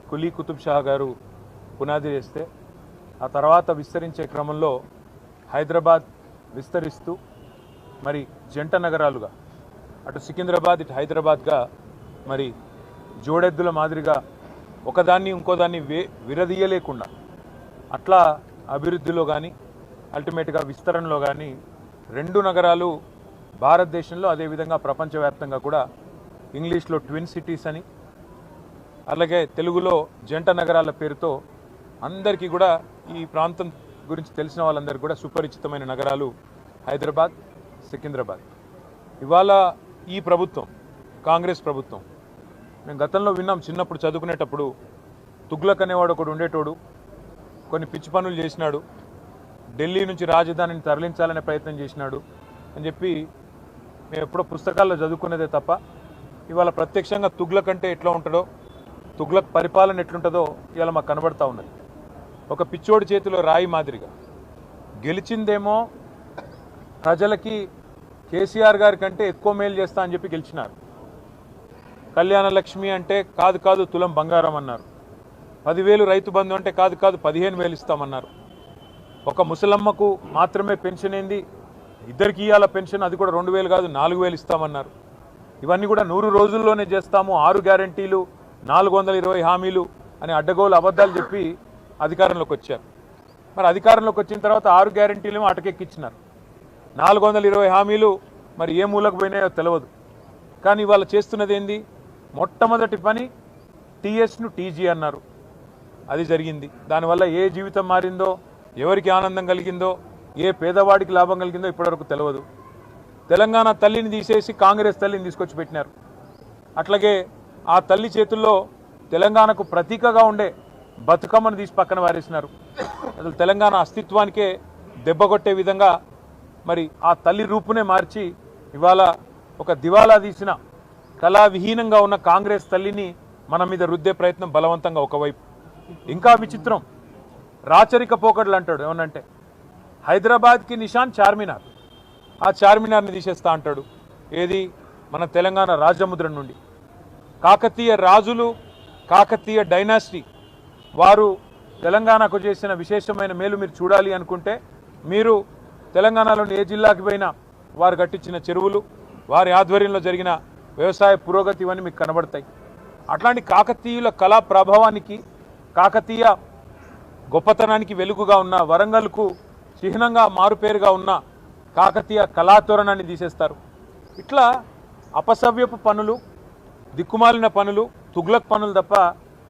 కులీ కుతుబ్ షా గారు పునాది వేస్తే ఆ తర్వాత విస్తరించే క్రమంలో హైదరాబాద్ విస్తరిస్తూ మరి జంట నగరాలుగా అటు సికింద్రాబాద్ ఇటు హైదరాబాద్గా మరి జోడెద్దుల మాదిరిగా ఒకదాన్ని ఇంకోదాన్ని విరదీయలేకుండా అట్లా అభివృద్ధిలో కానీ అల్టిమేట్గా విస్తరణలో కానీ రెండు నగరాలు భారతదేశంలో అదేవిధంగా ప్రపంచవ్యాప్తంగా కూడా ఇంగ్లీష్లో ట్విన్ సిటీస్ అని అలాగే తెలుగులో జంట నగరాల పేరుతో అందరికీ కూడా ఈ ప్రాంతం గురించి తెలిసిన వాళ్ళందరికీ కూడా సుపరిచితమైన నగరాలు హైదరాబాద్ సికింద్రాబాద్. ఇవాళ ఈ ప్రభుత్వం కాంగ్రెస్ ప్రభుత్వం మేము గతంలో విన్నాం, చిన్నప్పుడు చదువుకునేటప్పుడు తుగ్లక్ అనేవాడు ఒకడు ఉండేటోడు, కొన్ని పిచ్చి పనులు చేసినాడు, ఢిల్లీ నుంచి రాజధానిని తరలించాలనే ప్రయత్నం చేసినాడు అని చెప్పి మేము ఎప్పుడో పుస్తకాల్లో చదువుకునేదే తప్ప ఇవాళ ప్రత్యక్షంగా తుగ్లక్ అంటే ఎట్లా ఉంటాడో, తుగ్లక్ పరిపాలన ఎట్లుంటుందో ఇవాళ మాకు కనబడతా ఉన్నది. ఒక పిచ్చోడి చేతిలో రాయి మాదిరిగా గెలిచిందేమో ప్రజలకి కేసీఆర్ గారి కంటే ఎక్కువ మేలు చేస్తా అని చెప్పి గెలిచినారు. కళ్యాణ లక్ష్మి అంటే కాదు తులం బంగారం అన్నారు. 10,000 రైతు బంధు అంటే కాదు 15,000 ఇస్తామన్నారు. ఒక ముసలమ్మకు మాత్రమే పెన్షన్ ఏంది, ఇద్దరికి ఇవ్వాల పెన్షన్, అది కూడా 2,000 కాదు 4,000 ఇస్తామన్నారు. ఇవన్నీ కూడా 100 రోజుల్లోనే చేస్తాము, 6 గ్యారంటీలు 420 హామీలు అని అడ్డగోలు అబద్ధాలు చెప్పి అధికారంలోకి వచ్చారు. మరి అధికారంలోకి వచ్చిన తర్వాత 6 గ్యారంటీలు అటకెక్కించినారు, 420 హామీలు మరి ఏ మూలకు పోయినాయో తెలియదు. కానీ వాళ్ళు చేస్తున్నది ఏంది, మొట్టమొదటి పని టీఎస్ను టీజీ అన్నారు, అది జరిగింది. దానివల్ల ఏ జీవితం మారిందో, ఎవరికి ఆనందం కలిగిందో, ఏ పేదవాడికి లాభం కలిగిందో ఇప్పటివరకు తెలియదు. తెలంగాణ తల్లిని తీసేసి కాంగ్రెస్ తల్లిని తీసుకొచ్చి పెట్టినారు. అట్లాగే ఆ తల్లి చేతుల్లో తెలంగాణకు ప్రతీకగా ఉండే బతుకమ్మను తీసి పక్కన వారేసినారు. అసలు తెలంగాణ అస్తిత్వానికే దెబ్బ కొట్టే విధంగా మరి ఆ తల్లి రూపునే మార్చి ఇవాళ ఒక దివాలా తీసిన కళావిహీనంగా ఉన్న కాంగ్రెస్ తల్లిని మన మీద రుద్దే ప్రయత్నం బలవంతంగా ఒకవైపు. ఇంకా విచిత్రం, రాచరిక పోకడలు అంటాడు. ఏమనంటే హైదరాబాద్కి నిషాన్ చార్మినార్, ఆ చార్మినార్ని తీసేస్తా అంటాడు. ఏది, మన తెలంగాణ రాజముద్ర నుండి. కాకతీయ రాజులు, కాకతీయ డైనాసిటీ వారు తెలంగాణకు చేసిన విశేషమైన మేలు మీరు చూడాలి అనుకుంటే మీరు తెలంగాణలోని ఏ జిల్లాకి పోయినా వారు కట్టించిన చెరువులు, వారి ఆధ్వర్యంలో జరిగిన వ్యవసాయ పురోగతి ఇవన్నీ మీకు కనబడతాయి. అట్లాంటి కాకతీయుల కళా ప్రభావానికి, కాకతీయ గొప్పతనానికి వెలుగుగా ఉన్న వరంగల్కు చిహ్నంగా మారుపేరుగా ఉన్న కాకతీయ కళాతోరణాన్ని తీసేస్తారు. ఇట్లా అపసవ్యపు పనులు, దిక్కుమాలిన పనులు, తుగ్లక్ పనులు తప్ప